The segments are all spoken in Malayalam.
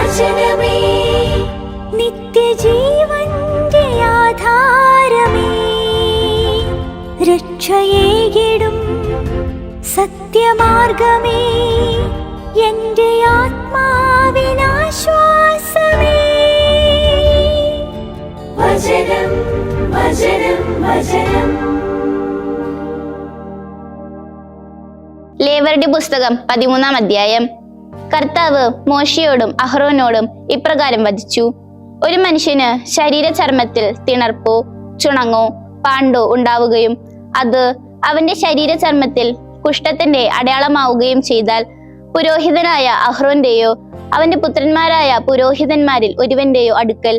വചനമേ നിത്യജീവന്റെ ആധാരമേ, രക്ഷയേകിടും സത്യമാർഗമേ, എന്റെ ആത്മാവിനാശ്വാസമേ. വചനം വചനം വചനം. ലേവ്യരുടെ പുസ്തകം 13-ാം അധ്യായം. കർത്താവ് മോശയോടും അഹ്റോനോടും ഇപ്രകാരം വചിച്ചു: ഒരു മനുഷ്യന് ശരീരചർമ്മത്തിൽ തിണർപ്പോ ചുണങ്ങോ പാണ്ടോ ഉണ്ടാവുകയും അത് അവന്റെ ശരീരചർമ്മത്തിൽ കുഷ്ഠത്തിന്റെ അടയാളമാവുകയും ചെയ്താൽ പുരോഹിതനായ അഹ്റോന്റെയോ അവന്റെ പുത്രന്മാരായ പുരോഹിതന്മാരിൽ ഒരുവന്റെയോ അടുക്കൽ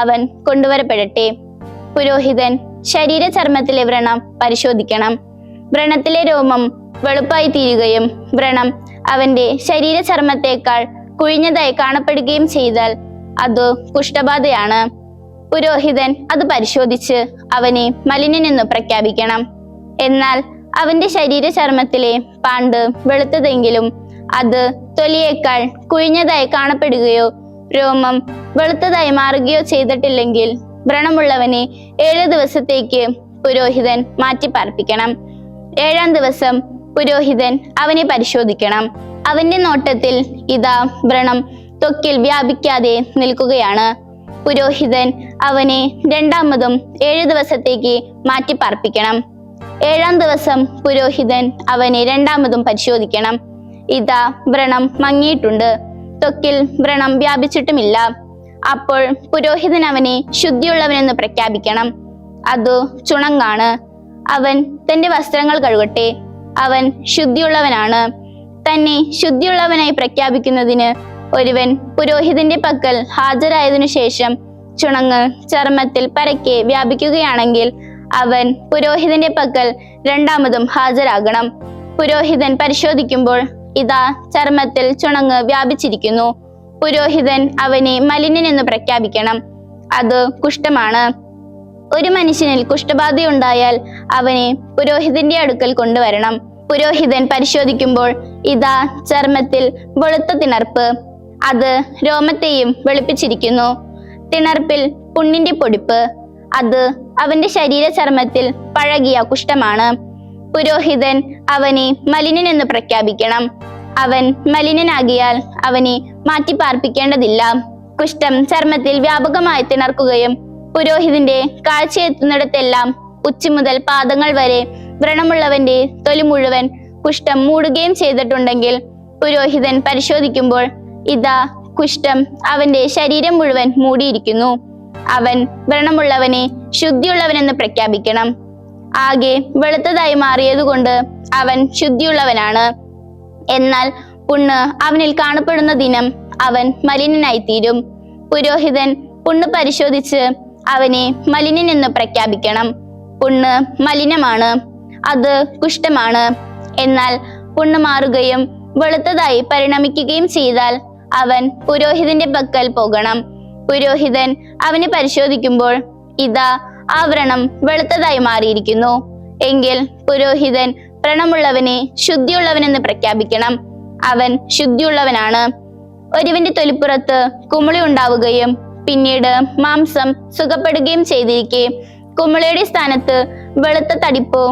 അവൻ കൊണ്ടുവരപ്പെടട്ടെ. പുരോഹിതൻ ശരീരചർമ്മത്തിലെ വ്രണം പരിശോധിക്കണം. വ്രണത്തിലെ രോമം വെളുപ്പായി തീരുകയും വ്രണം അവന്റെ ശരീരചർമ്മത്തേക്കാൾ കുഴിഞ്ഞതായി കാണപ്പെടുകയും ചെയ്താൽ അത് കുഷ്ഠബാധയാണ്. പുരോഹിതൻ അത് പരിശോധിച്ച് അവനെ മലിനനെന്ന് പ്രഖ്യാപിക്കണം. എന്നാൽ അവന്റെ ശരീരചർമ്മത്തിലെ പാണ്ട് വെളുത്തതെങ്കിലും അത് തൊലിയേക്കാൾ കുഴിഞ്ഞതായി കാണപ്പെടുകയോ രോമം വെളുത്തതായി മാറുകയോ ചെയ്തിട്ടില്ലെങ്കിൽ വ്രണമുള്ളവനെ 7 ദിവസത്തേക്ക് പുരോഹിതൻ മാറ്റിപ്പാർപ്പിക്കണം. 7-ാം ദിവസം പുരോഹിതൻ അവനെ പരിശോധിക്കണം. അവന്റെ നോട്ടത്തിൽ ഇതാ വ്രണം ത്വക്കിൽ വ്യാപിക്കാതെ നിൽക്കുകയാണ്. പുരോഹിതൻ അവനെ രണ്ടാമതും 7 ദിവസത്തേക്ക് മാറ്റിപ്പാർപ്പിക്കണം. 7-ാം ദിവസം പുരോഹിതൻ അവനെ രണ്ടാമതും പരിശോധിക്കണം. ഇതാ വ്രണം മങ്ങിയിട്ടുണ്ട്, ത്വക്കിൽ വ്രണം വ്യാപിച്ചിട്ടുമില്ല. അപ്പോൾ പുരോഹിതൻ അവനെ ശുദ്ധിയുള്ളവനെന്ന് പ്രഖ്യാപിക്കണം. അത് ചുണങ്ങാണ്. അവൻ തന്റെ വസ്ത്രങ്ങൾ കഴുകട്ടെ, അവൻ ശുദ്ധിയുള്ളവനാണ്. തന്നെ ശുദ്ധിയുള്ളവനായി പ്രഖ്യാപിക്കുന്നതിന് ഒരുവൻ പുരോഹിതന്റെ പക്കൽ ഹാജരായതിനു ശേഷം ചുണങ്ങ് ചർമ്മത്തിൽ പരക്കെ വ്യാപിക്കുകയാണെങ്കിൽ അവൻ പുരോഹിതന്റെ പക്കൽ രണ്ടാമതും ഹാജരാകണം. പുരോഹിതൻ പരിശോധിക്കുമ്പോൾ ഇതാ ചർമ്മത്തിൽ ചുണങ്ങ് വ്യാപിച്ചിരിക്കുന്നു. പുരോഹിതൻ അവനെ മലിനനെന്ന് പ്രഖ്യാപിക്കണം. അത് കുഷ്ഠമാണ്. ഒരു മനുഷ്യനിൽ കുഷ്ഠബാധയുണ്ടായാൽ അവനെ പുരോഹിതന്റെ അടുക്കൽ കൊണ്ടുവരണം. പുരോഹിതൻ പരിശോധിക്കുമ്പോൾ ഇതാ ചർമ്മത്തിൽ വെളുത്ത തിണർപ്പ്, അത് രോമത്തെയും വെളുപ്പിച്ചിരിക്കുന്നു. തിണർപ്പിൽ പുണ്ണിന്റെ പൊടിപ്പ്, അത് അവന്റെ ശരീരചർമ്മത്തിൽ പഴകിയ കുഷ്ഠമാണ്. പുരോഹിതൻ അവനെ മലിനനെന്ന് പ്രഖ്യാപിക്കണം. അവൻ മലിനനാകിയാൽ അവനെ മാറ്റിപ്പാർപ്പിക്കേണ്ടതില്ല. കുഷ്ഠം ചർമ്മത്തിൽ വ്യാപകമായി തിണർക്കുകയും പുരോഹിതന്റെ കാഴ്ചയെത്തുന്നിടത്തെല്ലാം ഉച്ചി മുതൽ പാദങ്ങൾ വരെ വ്രണമുള്ളവന്റെ തൊലി മുഴുവൻ കുഷ്ഠം മൂടുകയും ചെയ്തിട്ടുണ്ടെങ്കിൽ പുരോഹിതൻ പരിശോധിക്കുമ്പോൾ ഇതാ കുഷ്ഠം അവന്റെ ശരീരം മുഴുവൻ മൂടിയിരിക്കുന്നു. അവൻ വ്രണമുള്ളവനെ ശുദ്ധിയുള്ളവനെന്ന് പ്രഖ്യാപിക്കണം. ആകെ വെളുത്തതായി മാറിയതുകൊണ്ട് അവൻ ശുദ്ധിയുള്ളവനാണ്. എന്നാൽ പുണ്ണ് അവനിൽ കാണപ്പെടുന്ന ദിനം അവൻ മലിനനായി തീരും. പുരോഹിതൻ പുണ്ണ് പരിശോധിച്ച് അവനെ മലിനനെന്ന് പ്രഖ്യാപിക്കണം. പുണ്ണ് മലിനമാണ്, അത് കുഷ്ഠമാണ്. എന്നാൽ പുണ്ണ് മാറുകയും വെളുത്തതായി പരിണമിക്കുകയും ചെയ്താൽ അവൻ പുരോഹിതന്റെ പക്കൽ പോകണം. പുരോഹിതൻ അവനെ പരിശോധിക്കുമ്പോൾ ഇതാ ആ വ്രണം വെളുത്തതായി മാറിയിരിക്കുന്നു എങ്കിൽ പുരോഹിതൻ വ്രണമുള്ളവനെ ശുദ്ധിയുള്ളവനെന്ന് പ്രഖ്യാപിക്കണം. അവൻ ശുദ്ധിയുള്ളവനാണ്. ഒരുവന്റെ തൊലിപ്പുറത്ത് കുമിളി ഉണ്ടാവുകയും പിന്നീട് മാംസം സുഖപ്പെടുകയും ചെയ്തിരിക്കെ കുമിളയുടെ സ്ഥാനത്ത് വെളുത്ത തടിപ്പോ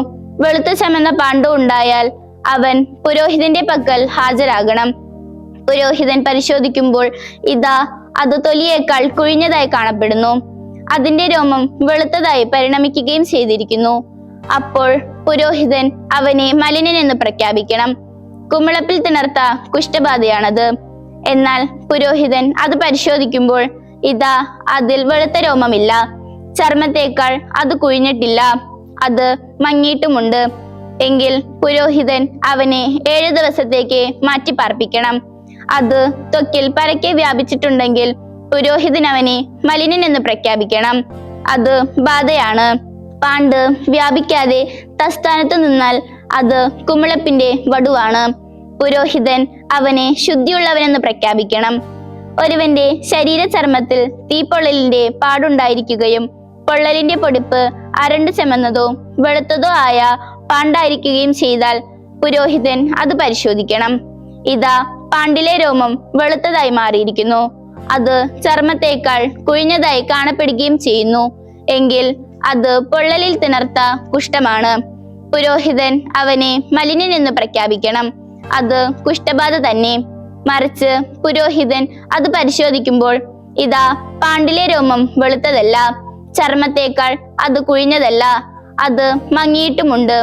വെളുത്ത ചമന്ന പാണ്ടോ ഉണ്ടായാൽ അവൻ പുരോഹിതന്റെ പക്കൽ ഹാജരാകണം. പുരോഹിതൻ പരിശോധിക്കുമ്പോൾ ഇതാ അത് തൊലിയേക്കാൾ കുഴിഞ്ഞതായി കാണപ്പെടുന്നു, അതിന്റെ രോമം വെളുത്തതായി പരിണമിക്കുകയും ചെയ്തിരിക്കുന്നു. അപ്പോൾ പുരോഹിതൻ അവനെ മലിനനെന്ന് പ്രഖ്യാപിക്കണം. കുമിളപ്പിൽ തിണർത്ത കുഷ്ഠബാധയാണത്. എന്നാൽ പുരോഹിതൻ അത് പരിശോധിക്കുമ്പോൾ ഇതാ അതിൽ വെളുത്ത രോമമില്ല, ചർമ്മത്തേക്കാൾ അത് കുഴിഞ്ഞിട്ടില്ല, അത് മങ്ങിയിട്ടുമുണ്ട് എങ്കിൽ പുരോഹിതൻ അവനെ 7 ദിവസത്തേക്ക് മാറ്റിപ്പാർപ്പിക്കണം. അത് ത്വക്കിൽ പരക്കെ വ്യാപിച്ചിട്ടുണ്ടെങ്കിൽ പുരോഹിതൻ അവനെ മലിനനെന്ന് പ്രഖ്യാപിക്കണം. അത് ബാധയാണ്. പാണ്ട് വ്യാപിക്കാതെ തസ്ഥാനത്ത് നിന്നാൽ അത് കുമിളപ്പിന്റെ വടുവാണ്. പുരോഹിതൻ അവനെ ശുദ്ധിയുള്ളവനെന്ന് പ്രഖ്യാപിക്കണം. ഒരുവന്റെ ശരീരചർമ്മത്തിൽ തീപ്പൊള്ളലിന്റെ പാടുണ്ടായിരിക്കുകയും പൊള്ളലിന്റെ പൊടിപ്പ് അരണ്ടു ചെമന്നതോ വെളുത്തതോ ആയ പാണ്ടായിരിക്കുകയും ചെയ്താൽ പുരോഹിതൻ അത് പരിശോധിക്കണം. ഇതാ പാണ്ടിലെ രോമം വെളുത്തതായി മാറിയിരിക്കുന്നു, അത് ചർമ്മത്തേക്കാൾ കുഴിഞ്ഞതായി കാണപ്പെടുകയും ചെയ്യുന്നു എങ്കിൽ അത് പൊള്ളലിൽ തിണർത്ത കുഷ്ഠമാണ്. പുരോഹിതൻ അവനെ മലിനനെന്ന് പ്രഖ്യാപിക്കണം. അത് കുഷ്ഠബാധ തന്നെ. മറിച്ച് പുരോഹിതൻ അത് പരിശോധിക്കുമ്പോൾ ഇതാ പാണ്ടിലെ രോമം വെളുത്തതല്ല, ചർമ്മത്തേക്കാൾ അത് കുഴിഞ്ഞതല്ല, അത് മങ്ങിയിട്ടുമുണ്ട്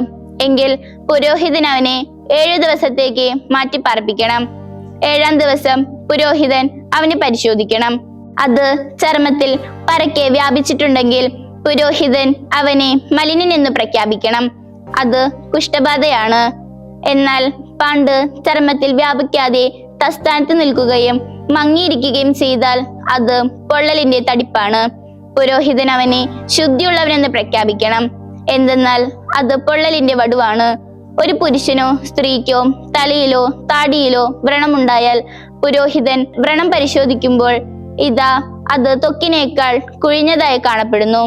എങ്കിൽ പുരോഹിതൻ അവനെ 7 ദിവസത്തേക്ക് മാറ്റിപ്പാർപ്പിക്കണം. 7-ാം ദിവസം പുരോഹിതൻ അവനെ പരിശോധിക്കണം. അത് ചർമ്മത്തിൽ പരക്കെ വ്യാപിച്ചിട്ടുണ്ടെങ്കിൽ പുരോഹിതൻ അവനെ മലിനനെന്ന് പ്രഖ്യാപിക്കണം. അത് കുഷ്ഠബാധയാണ്. എന്നാൽ പാണ്ട് ചർമ്മത്തിൽ വ്യാപിക്കാതെ തസ്ഥാനത്ത് നിൽക്കുകയും മങ്ങിയിരിക്കുകയും ചെയ്താൽ അത് പൊള്ളലിന്റെ തടിപ്പാണ്. പുരോഹിതൻ അവനെ ശുദ്ധിയുള്ളവനെന്ന് പ്രഖ്യാപിക്കണം. എന്തെന്നാൽ അത് പൊള്ളലിന്റെ വടുവാണ്. ഒരു പുരുഷനോ സ്ത്രീക്കോ തലയിലോ താടിയിലോ വ്രണമുണ്ടായാൽ പുരോഹിതൻ വ്രണം പരിശോധിക്കുമ്പോൾ ഇതാ അത് ത്വക്കിനേക്കാൾ കുഴിഞ്ഞതായി കാണപ്പെടുന്നു.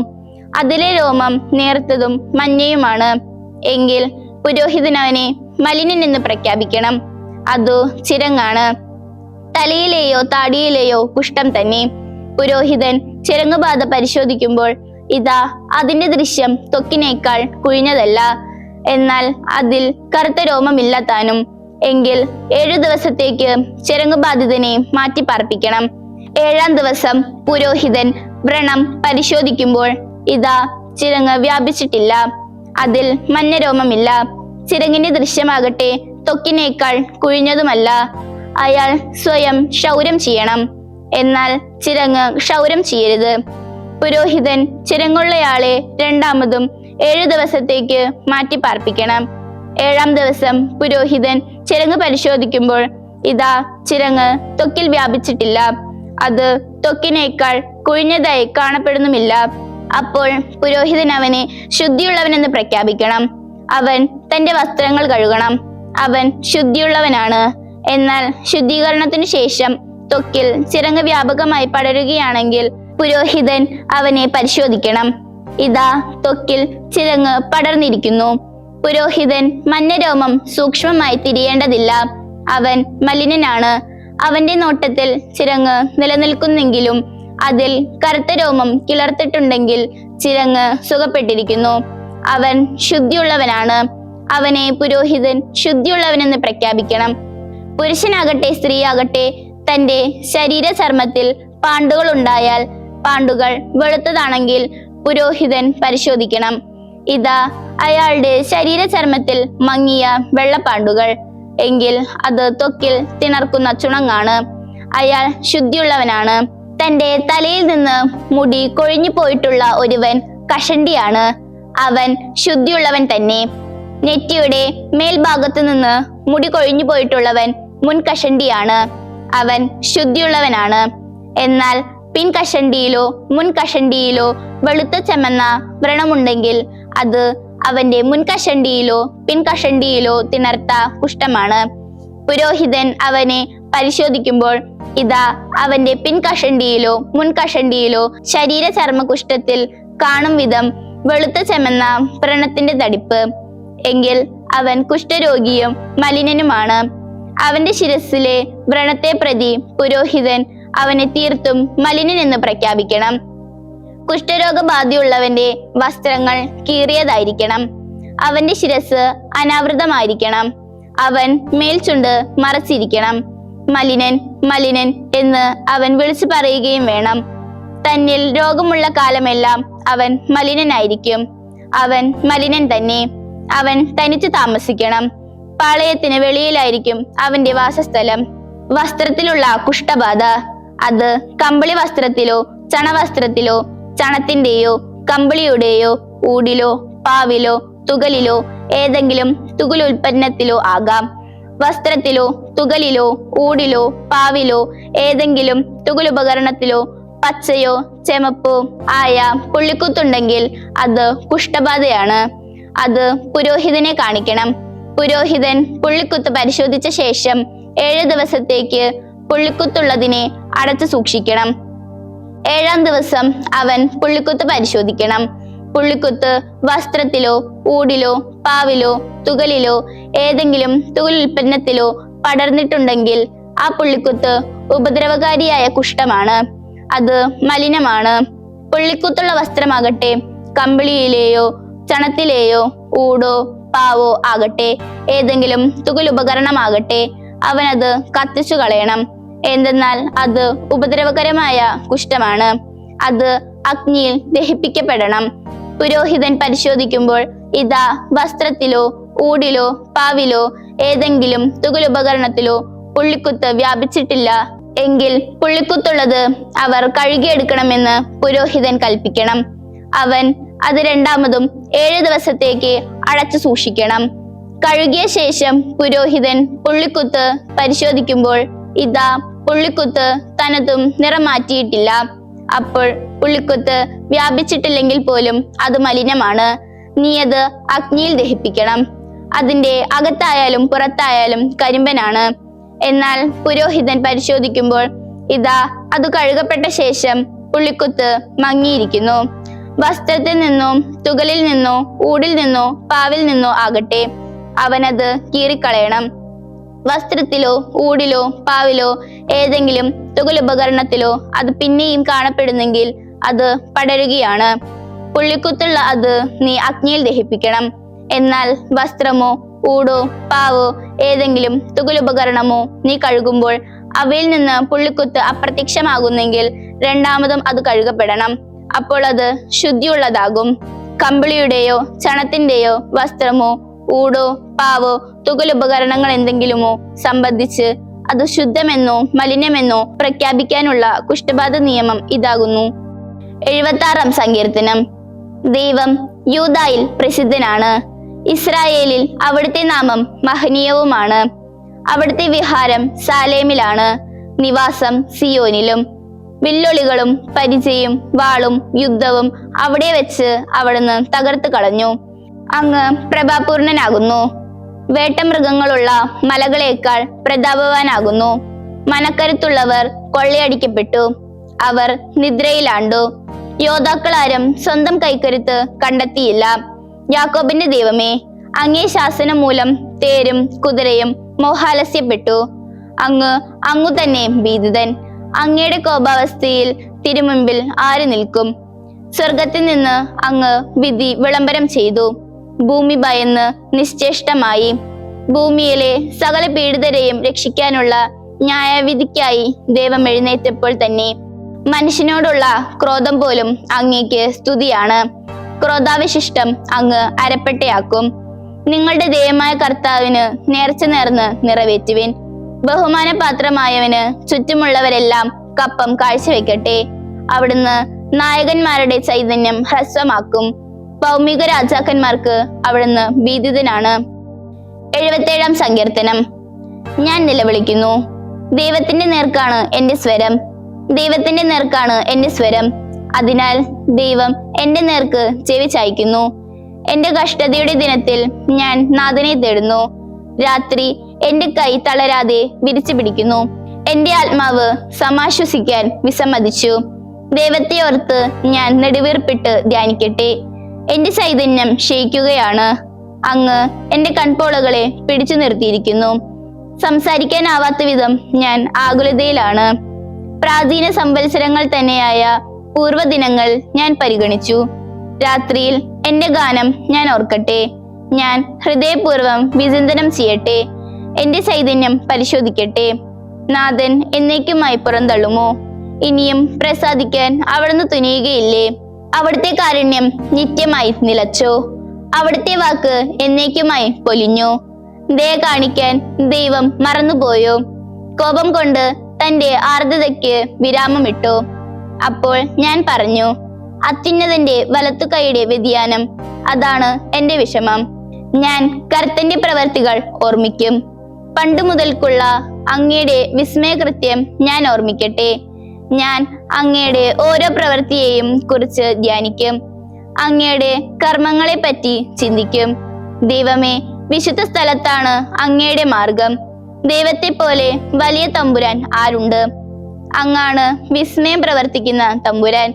അതിലെ രോമം നേർത്തതും മഞ്ഞയുമാണ് എങ്കിൽ പുരോഹിതൻ അവനെ മലിനനെന്ന് പ്രഖ്യാപിക്കണം. അതു ചിരങ്ങാണ്. തലയിലെയോ താടിയിലെയോ കുഷ്ഠം തന്നെ. പുരോഹിതൻ ചിരങ്ങുബാധ പരിശോധിക്കുമ്പോൾ ഇതാ അതിന്റെ ദൃശ്യം ത്വക്കിനേക്കാൾ കുഴിഞ്ഞതല്ല, എന്നാൽ അതിൽ കറുത്ത രോമമില്ല താനും എങ്കിൽ 7 ദിവസത്തേക്ക് ചിരങ്ങുബാധിതനെ മാറ്റിപ്പാർപ്പിക്കണം. 7-ാം ദിവസം പുരോഹിതൻ വ്രണം പരിശോധിക്കുമ്പോൾ ഇതാ ചിരങ്ങ് വ്യാപിച്ചിട്ടില്ല, അതിൽ മഞ്ഞരോമമില്ല. ചിരങ്ങിന്റെ ദൃശ്യമാകട്ടെ ത്വക്കിനേക്കാൾ കുഴിഞ്ഞതുമല്ല. അയാൾ സ്വയം ക്ഷൗരം ചെയ്യണം. എന്നാൽ ചിരങ്ങ് ക്ഷൗരം ചെയ്യരുത്. പുരോഹിതൻ ചിരങ്ങുള്ളയാളെ രണ്ടാമതും 7 ദിവസത്തേക്ക് മാറ്റിപ്പാർപ്പിക്കണം. 7-ാം ദിവസം പുരോഹിതൻ ചിരങ്ങ് പരിശോധിക്കുമ്പോൾ ഇതാ ചിരങ്ങ് ത്വക്കിൽ വ്യാപിച്ചിട്ടില്ല, അത് ത്വക്കിനേക്കാൾ കുഴിഞ്ഞതായി കാണപ്പെടുന്നുമില്ല. അപ്പോൾ പുരോഹിതൻ അവനെ ശുദ്ധിയുള്ളവനെന്ന് പ്രഖ്യാപിക്കണം. അവൻ തന്റെ വസ്ത്രങ്ങൾ കഴുകണം. അവൻ ശുദ്ധിയുള്ളവനാണ്. എന്നാൽ ശുദ്ധീകരണത്തിനു ശേഷം ത്വക്കിൽ ചിരങ്ങ് വ്യാപകമായി പടരുകയാണെങ്കിൽ പുരോഹിതൻ അവനെ പരിശോധിക്കണം. ഇതാ ത്വക്കിൽ ചിരങ്ങ് പടർന്നിരിക്കുന്നു. പുരോഹിതൻ മഞ്ഞരോമം സൂക്ഷ്മമായി തിരിയേണ്ടതില്ല. അവൻ മലിനനാണ്. അവന്റെ നോട്ടത്തിൽ ചിരങ്ങ് നിലനിൽക്കുന്നെങ്കിലും അതിൽ കറുത്ത രോമം കിളർത്തിട്ടുണ്ടെങ്കിൽ ചിരങ്ങ് സുഖപ്പെട്ടിരിക്കുന്നു. അവൻ ശുദ്ധിയുള്ളവനാണ്. അവനെ പുരോഹിതൻ ശുദ്ധിയുള്ളവനെന്ന് പ്രഖ്യാപിക്കണം. പുരുഷനാകട്ടെ സ്ത്രീയാകട്ടെ തന്റെ ശരീര ചർമ്മത്തിൽ പാണ്ടുകൾ ഉണ്ടായാൽ പാണ്ടുകൾ വെളുത്തതാണെങ്കിൽ പുരോഹിതൻ പരിശോധിക്കണം. ഇതാ അയാളുടെ ശരീര ചർമ്മത്തിൽ മങ്ങിയ വെള്ളപ്പാണ്ടുകൾ എങ്കിൽ അത് ത്വക്കിൽ തിണർക്കുന്ന ചുണങ്ങാണ്. അയാൾ ശുദ്ധിയുള്ളവനാണ്. തന്റെ തലയിൽ നിന്ന് മുടി കൊഴിഞ്ഞു പോയിട്ടുള്ള ഒരുവൻ കഷണ്ടിയാണ്. അവൻ ശുദ്ധിയുള്ളവൻ തന്നെ. നെറ്റിയുടെ മേൽഭാഗത്തു നിന്ന് മുടി കൊഴിഞ്ഞു പോയിട്ടുള്ളവൻ മുൻകഷണ്ടിയാണ്. അവൻ ശുദ്ധിയുള്ളവനാണ്. എന്നാൽ പിൻകഷണ്ടിയിലോ മുൻകഷണ്ടിയിലോ വെളുത്ത ചെമന്ന വ്രണമുണ്ടെങ്കിൽ അത് അവന്റെ മുൻകഷണ്ടിയിലോ പിൻകഷണ്ടിയിലോ തിണർത്ത കുഷ്ഠമാണ്. പുരോഹിതൻ അവനെ പരിശോധിക്കുമ്പോൾ ഇതാ അവന്റെ പിൻകഷണ്ടിയിലോ മുൻകഷണ്ടിയിലോ ശരീര ചർമ്മ കുഷ്ഠത്തിൽ കാണും വിധം വെളുത്ത ചെമന്ന വ്രണത്തിന്റെ തടിപ്പ് എങ്കിൽ അവൻ കുഷ്ഠരോഗിയും മലിനനുമാണ്. അവന്റെ ശിരസിലെ വ്രണത്തെ പ്രതി പുരോഹിതൻ അവനെ തീർത്തും മലിനനെന്ന് പ്രഖ്യാപിക്കണം. കുഷ്ഠരോഗബാധയുള്ളവന്റെ വസ്ത്രങ്ങൾ കീറിയതായിരിക്കണം. അവന്റെ ശിരസ് അനാവൃതമായിരിക്കണം. അവൻ മേൽചുണ്ട് മറച്ചിരിക്കണം. മലിനൻ മലിനൻ എന്ന് അവൻ വിളിച്ചു പറയുകയും വേണം. തന്നിൽ രോഗമുള്ള കാലമെല്ലാം അവൻ മലിനനായിരിക്കും. അവൻ മലിനൻ തന്നെ. അവൻ തനിച്ചു താമസിക്കണം. പാളയത്തിന് വെളിയിലായിരിക്കും അവന്റെ വാസസ്ഥലം. വസ്ത്രത്തിലുള്ള കുഷ്ഠബാധ അത് കമ്പിളി വസ്ത്രത്തിലോ ചണവസ്ത്രത്തിലോ ചണത്തിന്റെയോ കമ്പിളിയുടെയോ ഊടിലോ പാവിലോ തുകലിലോ ഏതെങ്കിലും തുകലുൽപ്പന്നത്തിലോ ആകാം. വസ്ത്രത്തിലോ തുകലിലോ ഊടിലോ പാവിലോ ഏതെങ്കിലും തുകലുപകരണത്തിലോ പച്ചയോ ചെമപ്പോ ആയ പുള്ളിക്കുത്തുണ്ടെങ്കിൽ അത് കുഷ്ഠബാധയാണ്. അത് പുരോഹിതനെ കാണിക്കണം. പുരോഹിതൻ പുള്ളിക്കുത്ത് പരിശോധിച്ച ശേഷം 7 ദിവസത്തേക്ക് പുള്ളിക്കുത്തുള്ളതിനെ അടച്ചു സൂക്ഷിക്കണം. 7-ാം ദിവസം അവൻ പുള്ളിക്കുത്ത് പരിശോധിക്കണം. പുള്ളിക്കുത്ത് വസ്ത്രത്തിലോ ഊടിലോ പാവിലോ തുകലിലോ ഏതെങ്കിലും തുകലുൽപ്പന്നത്തിലോ പടർന്നിട്ടുണ്ടെങ്കിൽ ആ പുള്ളിക്കുത്ത് ഉപദ്രവകാരിയായ കുഷ്ഠമാണ്. അത് മലിനമാണ്. പുള്ളിക്കുത്തുള്ള വസ്ത്രമാകട്ടെ കമ്പിളിയിലെയോ ചണത്തിലെയോ ഊടോ പാവോ ആകട്ടെ, ഏതെങ്കിലും തുകലുപകരണമാകട്ടെ, അവനത് കത്തിച്ചു കളയണം. എന്തെന്നാൽ അത് ഉപദ്രവകരമായ കുഷ്ഠമാണ്. അത് അഗ്നിയിൽ ദഹിപ്പിക്കപ്പെടണം. പുരോഹിതൻ പരിശോധിക്കുമ്പോൾ ഇതാ വസ്ത്രത്തിലോ ഊടിലോ പാവിലോ ഏതെങ്കിലും തുകലുപകരണത്തിലോ പുള്ളിക്കുത്ത് വ്യാപിച്ചിട്ടില്ല എങ്കിൽ പുള്ളിക്കുത്തുള്ളത് അവർ കഴുകിയെടുക്കണമെന്ന് പുരോഹിതൻ കൽപ്പിക്കണം. അവൻ അത് രണ്ടാമതും 7 ദിവസത്തേക്ക് അടച്ചു സൂക്ഷിക്കണം. കഴുകിയ ശേഷം പുരോഹിതൻ പുള്ളിക്കുത്ത് പരിശോധിക്കുമ്പോൾ ഇതാ പുള്ളിക്കുത്ത് തനതും നിറം മാറ്റിയിട്ടില്ല. അപ്പോൾ പുള്ളിക്കുത്ത് വ്യാപിച്ചിട്ടില്ലെങ്കിൽ പോലും അത് മലിനമാണ്. നീ അത് അഗ്നിയിൽ ദഹിപ്പിക്കണം. അതിന്റെ അകത്തായാലും പുറത്തായാലും കരിമ്പനാണ്. എന്നാൽ പുരോഹിതൻ പരിശോധിക്കുമ്പോൾ ഇതാ അത് കഴുകപ്പെട്ട ശേഷം പുള്ളിക്കുത്ത് മങ്ങിയിരിക്കുന്നു. വസ്ത്രത്തിൽ നിന്നോ തുകലിൽ നിന്നോ ഊടിൽ നിന്നോ പാവിൽ നിന്നോ ആകട്ടെ, അവനത് കീറിക്കളയണം. വസ്ത്രത്തിലോ ഊടിലോ പാവിലോ ഏതെങ്കിലും തുകലുപകരണത്തിലോ അത് പിന്നെയും കാണപ്പെടുന്നെങ്കിൽ അത് പടരുകയാണ്. പുള്ളിക്കുത്തുള്ള അത് നീ അഗ്നിയിൽ ദഹിപ്പിക്കണം. എന്നാൽ വസ്ത്രമോ ഊടോ പാവോ ഏതെങ്കിലും തുകലുപകരണമോ നീ കഴുകുമ്പോൾ അവയിൽ നിന്ന് പുള്ളിക്കുത്ത് അപ്രത്യക്ഷമാകുന്നെങ്കിൽ രണ്ടാമതും അത് കഴുകപ്പെടണം. അപ്പോൾ അത് ശുദ്ധിയുള്ളതാകും. കമ്പിളിയുടെയോ ചണത്തിന്റെയോ വസ്ത്രമോ ഊടോ പാവോ തുകലുപകരണങ്ങൾ എന്തെങ്കിലുമോ സംബന്ധിച്ച് അത് ശുദ്ധമെന്നോ മലിനമെന്നോ പ്രഖ്യാപിക്കാനുള്ള കുഷ്ഠബാധ നിയമം ഇതാകുന്നു. 76-ാം സങ്കീർത്തനം. ദൈവം യൂദായിൽ പ്രസിദ്ധനാണ്. ഇസ്രായേലിൽ അവിടുത്തെ നാമം മഹനീയവുമാണ്. അവിടുത്തെ വിഹാരം സാലേമിലാണ്, നിവാസം സിയോനിലും. വില്ലൊളികളും പരിചയും വാളും യുദ്ധവും അവിടെ വെച്ച് അവിടുന്ന് തകർത്ത് കളഞ്ഞു. അങ്ങ് പ്രഭാപൂർണനാകുന്നു. വേട്ടമൃഗങ്ങളുള്ള മലകളേക്കാൾ പ്രതാപവാനാകുന്നു. മനക്കരുത്തുള്ളവർ കൊള്ളയടിക്കപ്പെട്ടു, അവർ നിദ്രയിലാണ്ടു. യോദ്ധാക്കളാരും സ്വന്തം കൈക്കരുത്ത് കണ്ടെത്തിയില്ല. യാക്കോബിന്റെ ദൈവമേ, അങ്ങേ ശാസനം മൂലം തേരും കുതിരയും മോഹാലസ്യപ്പെട്ടു. അങ്ങു തന്നെ ഭീതിതൻ. അങ്ങയുടെ കോപാവസ്ഥയിൽ തിരുമുമ്പിൽ ആര് നിൽക്കും? സ്വർഗത്തിൽ നിന്ന് അങ്ങ് വിധി വിളംബരം ചെയ്തു. ഭൂമി ഭയന്ന് നിശ്ചേഷ്ടമായി. ഭൂമിയിലെ സകല പീഡിതരെയും രക്ഷിക്കാനുള്ള ന്യായവിധിക്കായി ദൈവം എഴുന്നേറ്റപ്പോൾ തന്നെ മനുഷ്യനോടുള്ള ക്രോധം പോലും അങ്ങേക്ക് സ്തുതിയാണ്. ക്രോധാവിശിഷ്ടം അങ്ങ് അരപ്പട്ടയാക്കും. നിങ്ങളുടെ ദൈവമായ കർത്താവിന് നേർച്ച നേർന്ന് നിറവേറ്റുവിൻ. ബഹുമാനപാത്രമായവന് ചുറ്റുമുള്ളവരെല്ലാം കപ്പം കാഴ്ചവെക്കട്ടെ. അവിടുന്ന് നായകന്മാരുടെ ചൈതന്യം ഹ്രസ്വമാക്കും. ഭൗമിക രാജാക്കന്മാർക്ക് അവിടുന്ന് ഭീതിതനാണ്. 77-ാം സങ്കീർത്തനം. ഞാൻ നിലവിളിക്കുന്നു, ദൈവത്തിന്റെ നേർക്കാണ് എന്റെ സ്വരം, ദൈവത്തിന്റെ നേർക്കാണ് എന്റെ സ്വരം. അതിനാൽ ദൈവം എന്റെ നേർക്ക് ചെവി ചായ്ക്കുന്നു. എന്റെ കഷ്ടതയുടെ ദിനത്തിൽ ഞാൻ നാഥനെ തേടുന്നു. രാത്രി എന്റെ കൈ തളരാതെ വിരിച്ചു പിടിക്കുന്നു. എന്റെ ആത്മാവ് സമാശ്വസിക്കാൻ വിസമ്മതിച്ചു. ദൈവത്തെ ഓർത്ത് ഞാൻ നെടുവീർപ്പിട്ട് ധ്യാനിക്കട്ടെ. എന്റെ ചൈതന്യം ക്ഷയിക്കുകയാണ്. അങ്ങ് എന്റെ കൺപോളകളെ പിടിച്ചു നിർത്തിയിരിക്കുന്നു. സംസാരിക്കാനാവാത്ത വിധം ഞാൻ ആകുലതയിലാണ്. പ്രാചീന സംവത്സരങ്ങൾ തന്നെയായ പൂർവ്വദിനങ്ങൾ ഞാൻ പരിഗണിച്ചു. രാത്രിയിൽ എന്റെ ഗാനം ഞാൻ ഓർക്കട്ടെ. ഞാൻ ഹൃദയപൂർവ്വം വിചിന്തനം ചെയ്യട്ടെ. എന്റെ ചൈതന്യം പരിശോധിക്കട്ടെ. നാഥൻ എന്നേക്കുമായി പുറന്തള്ളുമോ? ഇനിയും പ്രസാദിക്കാൻ അവിടുന്ന് തുനിയുകയില്ലേ? അവിടുത്തെ കാരുണ്യം നിത്യമായി നിലച്ചോ? അവിടുത്തെ വാക്ക് എന്നേക്കുമായി പൊലിഞ്ഞു. ദയ കാണിക്കാൻ ദൈവം മറന്നുപോയോ? കോപം കൊണ്ട് തന്റെ ആർദ്രതയ്ക്ക് വിരാമമിട്ടോ? അപ്പോൾ ഞാൻ പറഞ്ഞു, അത്യുന്നതന്റെ വലത്തുകൈയുടെ വ്യതിയാനം, അതാണ് എന്റെ വിഷമം. ഞാൻ കർത്തന്റെ പ്രവർത്തികൾ ഓർമ്മിക്കും. പണ്ടു മുതൽക്കുള്ള അങ്ങയുടെ വിസ്മയകൃത്യം ഞാൻ ഓർമ്മിക്കട്ടെ. ഞാൻ അങ്ങയുടെ ഓരോ പ്രവൃത്തിയെയും കുറിച്ച് ധ്യാനിക്കും. അങ്ങയുടെ കർമ്മങ്ങളെ പറ്റി ചിന്തിക്കും. ദൈവമേ, വിശുദ്ധ സ്ഥലത്താണ് അങ്ങയുടെ മാർഗം. ദൈവത്തെ പോലെ വലിയ തമ്പുരാൻ ആരുണ്ട്? അങ്ങാണ് വിസ്മയം പ്രവർത്തിക്കുന്ന തമ്പുരാൻ.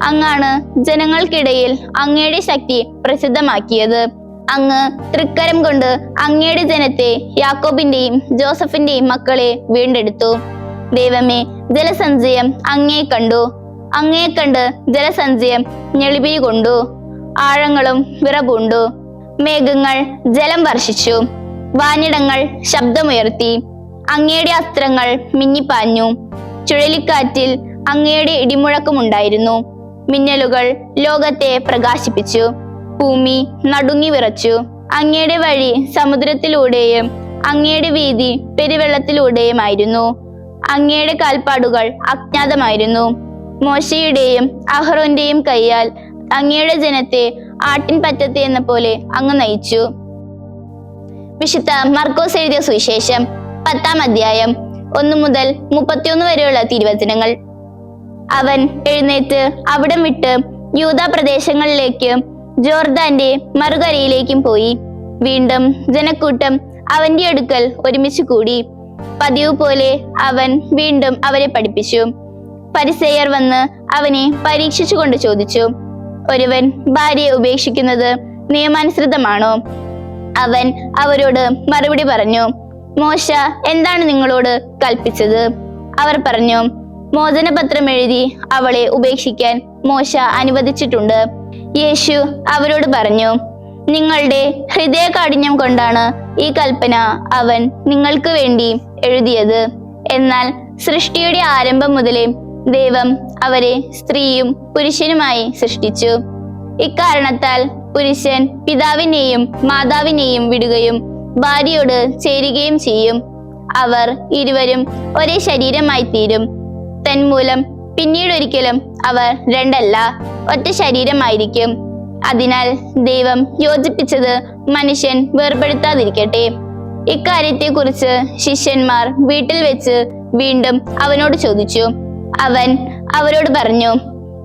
അങ്ങാണ് ജനങ്ങൾക്കിടയിൽ അങ്ങയുടെ ശക്തി പ്രസിദ്ധമാക്കിയത്. അങ്ങ് തൃക്കരം കൊണ്ട് അങ്ങയുടെ ജനത്തെ, യാക്കോബിന്റെയും ജോസഫിന്റെയും മക്കളെ വീണ്ടെടുത്തു. ദൈവമേ, ജലസഞ്ചയം അങ്ങേ കണ്ടു. അങ്ങേ കണ്ട് ജലസഞ്ചയം ഞെളിപിരി കൊണ്ടു. ആഴങ്ങളും വിറപൂണ്ടു. മേഘങ്ങൾ ജലം വർഷിച്ചു. വാനിടങ്ങൾ ശബ്ദമുയർത്തി. അങ്ങയുടെ അസ്ത്രങ്ങൾ മിന്നിപ്പാഞ്ഞു. ചുഴലിക്കാറ്റിൽ അങ്ങയുടെ ഇടിമുഴക്കമുണ്ടായിരുന്നു. മിന്നലുകൾ ലോകത്തെ പ്രകാശിപ്പിച്ചു. ഭൂമി നടുങ്ങി വിറച്ചു. അങ്ങയുടെ വഴി സമുദ്രത്തിലൂടെയും അങ്ങയുടെ വീതി പെരുവെള്ളത്തിലൂടെയുമായിരുന്നു. അങ്ങയുടെ കാൽപ്പാടുകൾ അജ്ഞാതമായിരുന്നു. മോശയുടെയും അഹ്റോന്റെയും കൈയാൽ അങ്ങയുടെ ജനത്തെ ആട്ടിൻ പറ്റത്തെ എന്ന പോലെ അങ്ങ് നയിച്ചു. വിശുദ്ധ മർക്കോസ് എഴുതിയ സുവിശേഷം 10-ാം അധ്യായം 1 മുതൽ 31 വരെയുള്ള തിരുവചനങ്ങൾ. അവൻ എഴുന്നേറ്റ് അവിടം വിട്ട് യൂദാ പ്രദേശങ്ങളിലേക്കും ജോർദാന്റെ മറുകരയിലേക്കും പോയി. വീണ്ടും ജനക്കൂട്ടം അവന്റെ അടുക്കൽ ഒരുമിച്ച് കൂടി. പതിവ് പോലെ അവൻ വീണ്ടും അവരെ പഠിപ്പിച്ചു. ഫരിസേയർ വന്ന് അവനെ പരീക്ഷിച്ചു കൊണ്ട് ചോദിച്ചു, ഒരുവൻ ഭാര്യയെ ഉപേക്ഷിക്കുന്നത് നിയമാനുസൃതമാണോ? അവൻ അവരോട് മറുപടി പറഞ്ഞു, മോശ എന്താണ് നിങ്ങളോട് കൽപ്പിച്ചത്? അവർ പറഞ്ഞു, മോചനപത്രം എഴുതി അവളെ ഉപേക്ഷിക്കാൻ മോശ അനുവദിച്ചിട്ടുണ്ട്. യേശു അവരോട് പറഞ്ഞു, നിങ്ങളുടെ ഹൃദയകാഠിന്യം കൊണ്ടാണ് ഈ കൽപ്പന അവൻ നിങ്ങൾക്ക് വേണ്ടി എഴുതിയത്. എന്നാൽ സൃഷ്ടിയുടെ ആരംഭം മുതലേ ദൈവം അവരെ സ്ത്രീയും പുരുഷനുമായി സൃഷ്ടിച്ചു. ഇക്കാരണത്താൽ പുരുഷൻ പിതാവിനെയും മാതാവിനെയും വിടുകയും ഭാര്യയോട് ചേരുകയും ചെയ്യും. അവർ ഇരുവരും ഒരേ ശരീരമായി തീരും. തന്മൂലം പിന്നീടൊരിക്കലും അവർ രണ്ടല്ല, ഒറ്റ ശരീരമായിരിക്കും. അതിനാൽ ദൈവം യോജിപ്പിച്ചത് മനുഷ്യൻ വേർപെടുത്താതിരിക്കട്ടെ. ഇക്കാര്യത്തെക്കുറിച്ച് ശിഷ്യന്മാർ വീട്ടിൽ വെച്ച് വീണ്ടും അവനോട് ചോദിച്ചു. അവൻ അവരോട് പറഞ്ഞു,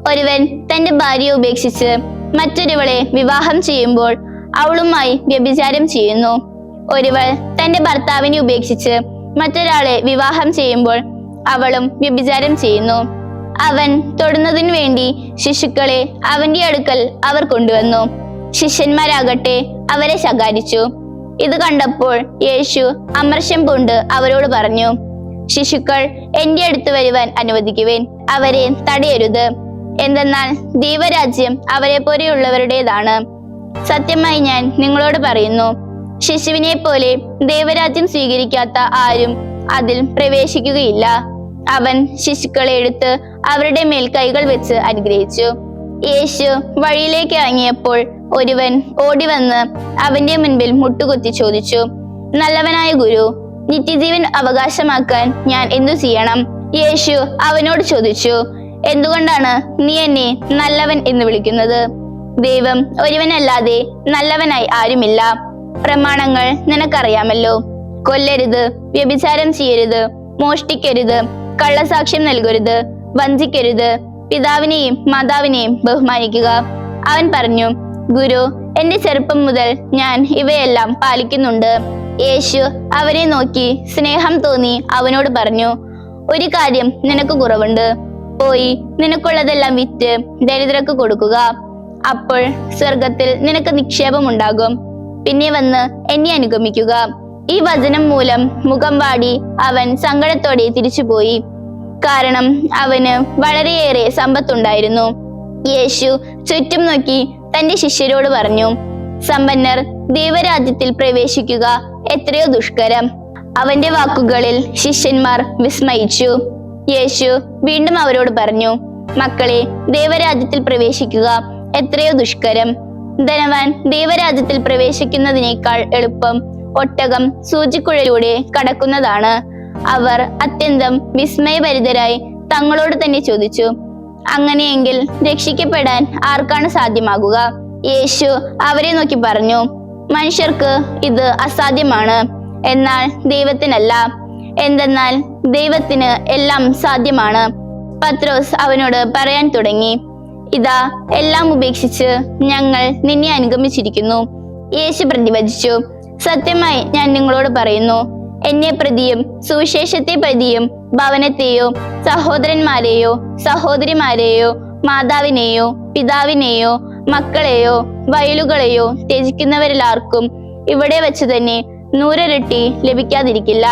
ഒരുവൻ തന്റെ ഭാര്യയെ ഉപേക്ഷിച്ച് മറ്റൊരുവളെ വിവാഹം ചെയ്യുമ്പോൾ അവളുമായി വ്യഭിചാരം ചെയ്യുന്നു. ഒരുവൾ തന്റെ ഭർത്താവിനെ ഉപേക്ഷിച്ച് മറ്റൊരാളെ വിവാഹം ചെയ്യുമ്പോൾ അവളും വ്യഭിചാരം ചെയ്യുന്നു. അവൻ തൊടുന്നതിനു വേണ്ടി ശിശുക്കളെ അവന്റെ അടുക്കൽ അവർ കൊണ്ടുവന്നു. ശിഷ്യന്മാരാകട്ടെ അവരെ ശകാരിച്ചു. ഇത് കണ്ടപ്പോൾ യേശു അമർഷം പൂണ്ട് അവരോട് പറഞ്ഞു, ശിശുക്കൾ എന്റെ അടുത്ത് വരുവാൻ അനുവദിക്കുവേൻ, അവരെ തടയരുത്. എന്തെന്നാൽ ദൈവരാജ്യം അവരെ പോലെയുള്ളവരുടേതാണ്. സത്യമായി ഞാൻ നിങ്ങളോട് പറയുന്നു, ശിശുവിനെ പോലെ ദൈവരാജ്യം സ്വീകരിക്കാത്ത ആരും അതിൽ പ്രവേശിക്കുകയില്ല. അവൻ ശിശുക്കളെ എടുത്ത് അവരുടെ മേൽ കൈകൾ വെച്ച് അനുഗ്രഹിച്ചു. യേശു വഴിയിലേക്ക് ഇറങ്ങിയപ്പോൾ ഒരുവൻ ഓടിവന്ന് അവന്റെ മുൻപിൽ മുട്ടുകുത്തി ചോദിച്ചു, നല്ലവനായ ഗുരു, നിത്യജീവൻ അവകാശമാക്കാൻ ഞാൻ എന്തു ചെയ്യണം? യേശു അവനോട് ചോദിച്ചു, എന്തുകൊണ്ടാണ് നീ എന്നെ നല്ലവൻ എന്ന് വിളിക്കുന്നത്? ദൈവം ഒരുവനല്ലാതെ നല്ലവനായി ആരുമില്ല. പ്രമാണങ്ങൾ നിനക്കറിയാമല്ലോ. കൊല്ലരുത്, വ്യഭിചാരം ചെയ്യരുത്, മോഷ്ടിക്കരുത്, കള്ളസാക്ഷ്യം നൽകരുത്, വഞ്ചിക്കരുത്, പിതാവിനെയും മാതാവിനെയും ബഹുമാനിക്കുക. അവൻ പറഞ്ഞു, ഗുരു, എന്റെ ചെറുപ്പം മുതൽ ഞാൻ ഇവയെല്ലാം പാലിക്കുന്നുണ്ട്. യേശു അവനെ നോക്കി സ്നേഹം തോന്നി അവനോട് പറഞ്ഞു, ഒരു കാര്യം നിനക്ക് കുറവുണ്ട്. പോയി നിനക്കുള്ളതെല്ലാം വിറ്റ് ദരിദ്രർക്ക് കൊടുക്കുക. അപ്പോൾ സ്വർഗത്തിൽ നിനക്ക് നിക്ഷേപം ഉണ്ടാകും. പിന്നെ വന്ന് എന്നെ അനുഗമിക്കുക. ഈ വചനം മൂലം മുഖം വാടി അവൻ സങ്കടത്തോടെ തിരിച്ചുപോയി. കാരണം അവന് വളരെയേറെ സമ്പത്തുണ്ടായിരുന്നു. യേശു ചുറ്റും നോക്കി തന്റെ ശിഷ്യരോട് പറഞ്ഞു, സമ്പന്നർ ദൈവരാജ്യത്തിൽ പ്രവേശിക്കുക എത്രയോ ദുഷ്കരം. അവന്റെ വാക്കുകളിൽ ശിഷ്യന്മാർ വിസ്മയിച്ചു. യേശു വീണ്ടും അവരോട് പറഞ്ഞു, മക്കളെ, ദൈവരാജ്യത്തിൽ പ്രവേശിക്കുക എത്രയോ ദുഷ്കരം. ധനവാൻ ദൈവരാജ്യത്തിൽ പ്രവേശിക്കുന്നതിനേക്കാൾ എളുപ്പം ഒട്ടകം സൂചിക്കുഴലിലൂടെ കടക്കുന്നതാണ്. അവർ അത്യന്തം വിസ്മയഭരിതരായി തങ്ങളോട് തന്നെ ചോദിച്ചു, അങ്ങനെയെങ്കിൽ രക്ഷിക്കപ്പെടാൻ ആർക്കാണ് സാധ്യമാകുക? യേശു അവരെ നോക്കി പറഞ്ഞു, മനുഷ്യർക്ക് ഇത് അസാധ്യമാണ്, എന്നാൽ ദൈവത്തിനല്ല. എന്തെന്നാൽ ദൈവത്തിന് എല്ലാം സാധ്യമാണ്. പത്രോസ് അവനോട് പറയാൻ തുടങ്ങി, ഇതാ, എല്ലാം ഉപേക്ഷിച്ച് ഞങ്ങൾ നിന്നെ അനുഗമിച്ചിരിക്കുന്നു. യേശു പ്രതിവചിച്ചു, സത്യമായി ഞാൻ നിങ്ങളോട് പറയുന്നു, എന്നെ പ്രതിയും സുവിശേഷത്തെ പ്രതിയും ഭവനത്തെയോ സഹോദരന്മാരെയോ സഹോദരിമാരെയോ മാതാവിനെയോ പിതാവിനെയോ മക്കളെയോ വയലുകളെയോ ത്യജിക്കുന്നവരിലാർക്കും ഇവിടെ വെച്ച് തന്നെ 100 ഇരട്ടി ലഭിക്കാതിരിക്കില്ല.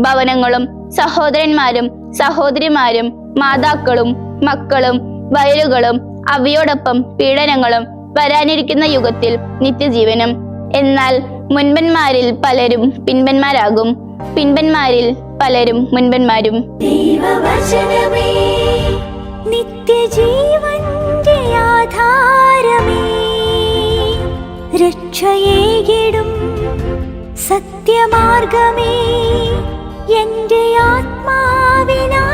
ഭവനങ്ങളും സഹോദരന്മാരും സഹോദരിമാരും മാതാക്കളും മക്കളും വയലുകളും അവയോടൊപ്പം പീഡനങ്ങളും വരാനിരിക്കുന്ന യുഗത്തിൽ നിത്യജീവനും. എന്നാൽ മുൻപന്മാരിൽ പലരും പിൻപന്മാരാകും, പിൻപന്മാരിൽ പലരും മുൻപന്മാരും. ദൈവവചനമേ നിത്യജീവന്റെ ആധാരമേ, രക്ഷയേകിടും സത്യമാർഗമേ, എന്റെ ആത്മാവിനാശ്വാസം.